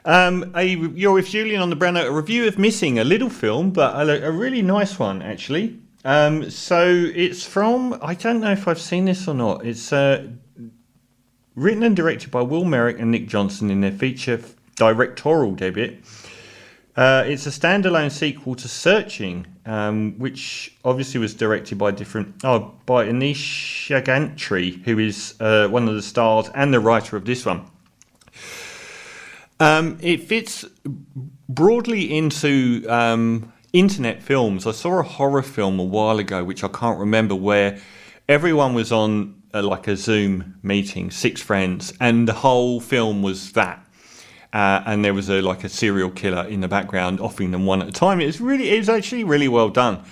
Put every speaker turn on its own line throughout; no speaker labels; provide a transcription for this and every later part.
You're with Julian on the Brown Note, a review of Missing, a little film, but a really nice one, actually. So it's from, I don't know if I've seen this or not. It's written and directed by Will Merrick and Nick Johnson in their feature directorial debut. It's a standalone sequel to Searching, which obviously was directed by by Anish Gantry, who is one of the stars and the writer of this one. It fits broadly into internet films. I saw a horror film a while ago, which I can't remember, where everyone was on like a Zoom meeting, 6 friends, and the whole film was that. And there was a serial killer in the background offering them one at a time. It was actually really well done.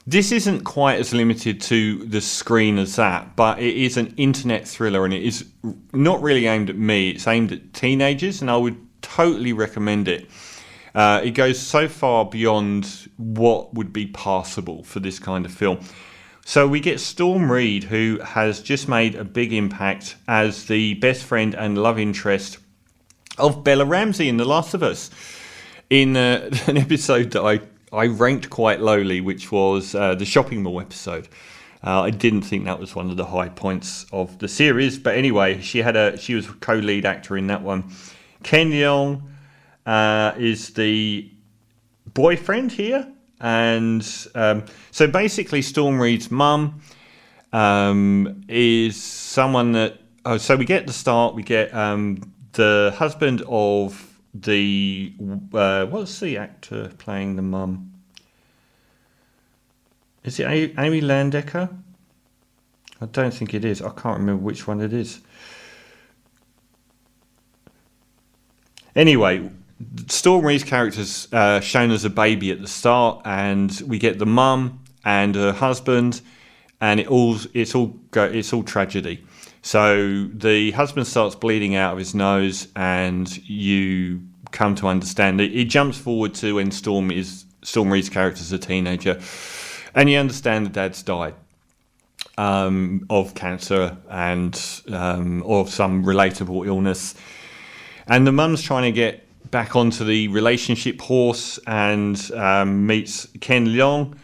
This isn't quite as limited to the screen as that, but it is an internet thriller, and it is not really aimed at me. It's aimed at teenagers, and I would totally recommend it. It goes so far beyond what would be passable for this kind of film. So we get Storm Reid, who has just made a big impact as the best friend and love interest of Bella Ramsey in The Last of Us, in an episode that I ranked quite lowly, which was the shopping mall episode. I didn't think that was one of the high points of the series, but anyway, she was a co-lead actor in that one. Ken Jeong is the boyfriend here, and so basically Storm Reid's mum is someone that... so we get the start, we get the husband of the... what's the actor playing the mum? Is it Amy Landecker? I don't think it is. I can't remember which one it is. Anyway, Storm Reid's character's shown as a baby at the start, and we get the mum and her husband, and it's all tragedy. So the husband starts bleeding out of his nose, and you come to understand it. It jumps forward to when Storm Reid's character's a teenager, and you understand the dad's died of cancer and of some relatable illness. And the mum's trying to get back onto the relationship horse and meets Ken Jeong,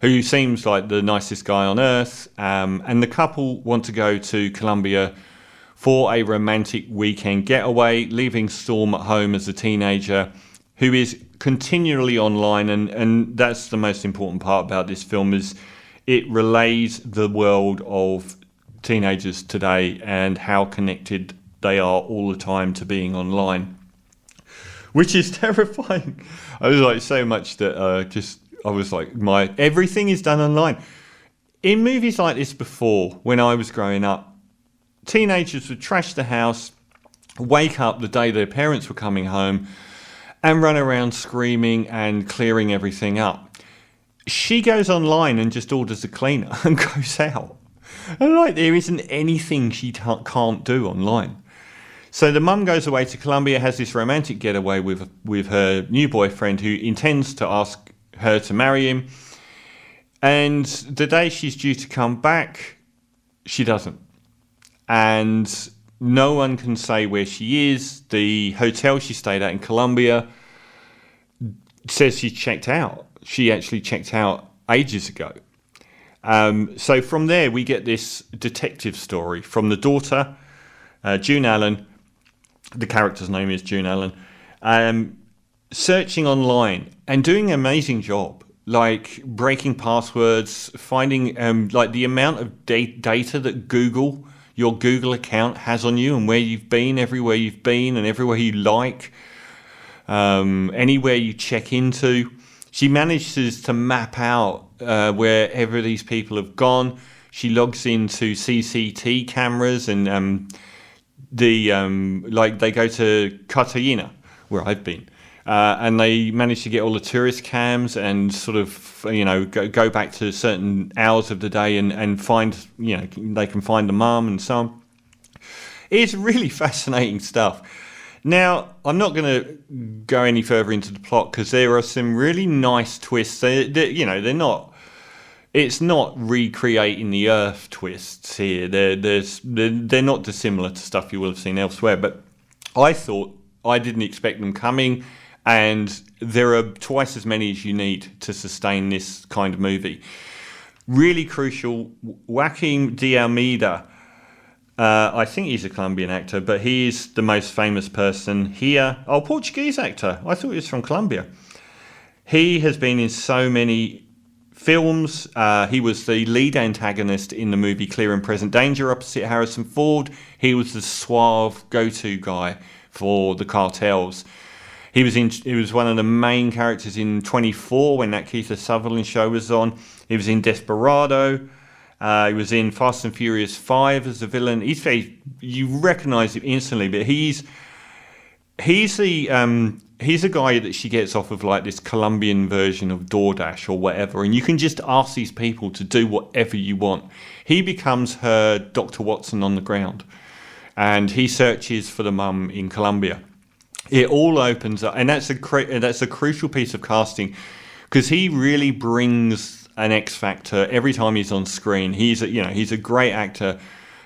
who seems like the nicest guy on earth. And the couple want to go to Colombia for a romantic weekend getaway, leaving Storm at home as a teenager who is continually online. And that's the most important part about this film, is it relays the world of teenagers today and how connected they are all the time to being online, which is terrifying. I was like so much that I was like, everything is done online. In movies like this before, when I was growing up, teenagers would trash the house, wake up the day their parents were coming home, and run around screaming and clearing everything up. She goes online and just orders a cleaner and goes out. And there isn't anything she can't do online. So the mum goes away to Colombia, has this romantic getaway with her new boyfriend, who intends to ask her to marry him. And the day she's due to come back, she doesn't. And no one can say where she is. The hotel she stayed at in Colombia says she checked out. She actually checked out ages ago. So from there, we get this detective story from the daughter, June Allen. The character's name is June Allen, searching online and doing an amazing job, like breaking passwords, finding the amount of data that your Google account has on you, and where you've been, everywhere you've been, and everywhere you like, anywhere you check into. She manages to map out wherever these people have gone. She logs into CCTV cameras and they go to Cartagena, where I've been, and they manage to get all the tourist cams and sort of go back to certain hours of the day and find, they can find the mum and so on. It's really fascinating stuff. Now, I'm not going to go any further into the plot because there are some really nice twists. They're not. It's not recreating the Earth twists here. They're not dissimilar to stuff you will have seen elsewhere. But I thought I didn't expect them coming, and there are twice as many as you need to sustain this kind of movie. Really crucial. Joaquim de Almeida, I think he's a Colombian actor, but he is the most famous person here. Oh, Portuguese actor. I thought he was from Colombia. He has been in so many films. He was the lead antagonist in the movie Clear and Present Danger opposite Harrison Ford. He was the suave go-to guy for the cartels. He was one of the main characters in 24 when that Keith Sutherland show was on. He was in Desperado. He was in Fast and Furious 5 as a villain. You recognise him instantly, but he's a guy that she gets off of like this Colombian version of DoorDash or whatever, and you can just ask these people to do whatever you want. He becomes her Dr. Watson on the ground, and he searches for the mum in Colombia. It all opens up, and that's a crucial piece of casting, because he really brings an X factor every time he's on screen. He's a great actor.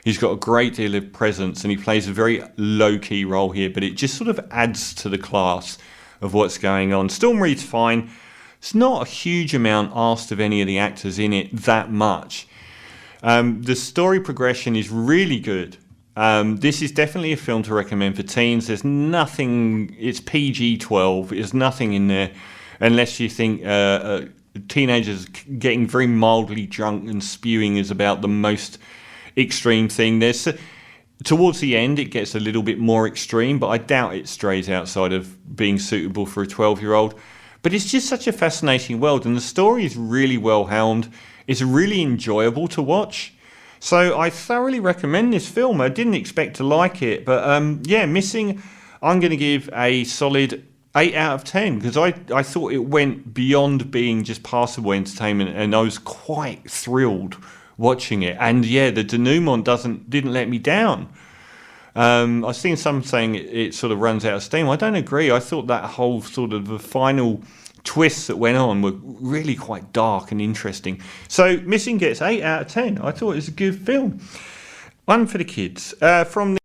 He's got a great deal of presence, and he plays a very low-key role here, but it just sort of adds to the class of what's going on. Storm Reid's fine. It's not a huge amount asked of any of the actors in it that much. The story progression is really good. This is definitely a film to recommend for teens. There's nothing, it's PG-12, there's nothing in there unless you think teenagers getting very mildly drunk and spewing is about the most extreme thing. Towards the end it gets a little bit more extreme, but I doubt it strays outside of being suitable for a 12-year-old. But it's just such a fascinating world, and the story is really well helmed. It's really enjoyable to watch. So I thoroughly recommend this film. I didn't expect to like it, but Missing, I'm going to give a solid 8 out of 10, because I thought it went beyond being just passable entertainment, and I was quite thrilled watching it. And the denouement didn't let me down. I've seen some saying it sort of runs out of steam. I don't agree. I thought that whole sort of the final twists that went on were really quite dark and interesting. So Missing gets 8 out of 10. I thought it was a good film. One for the kids. From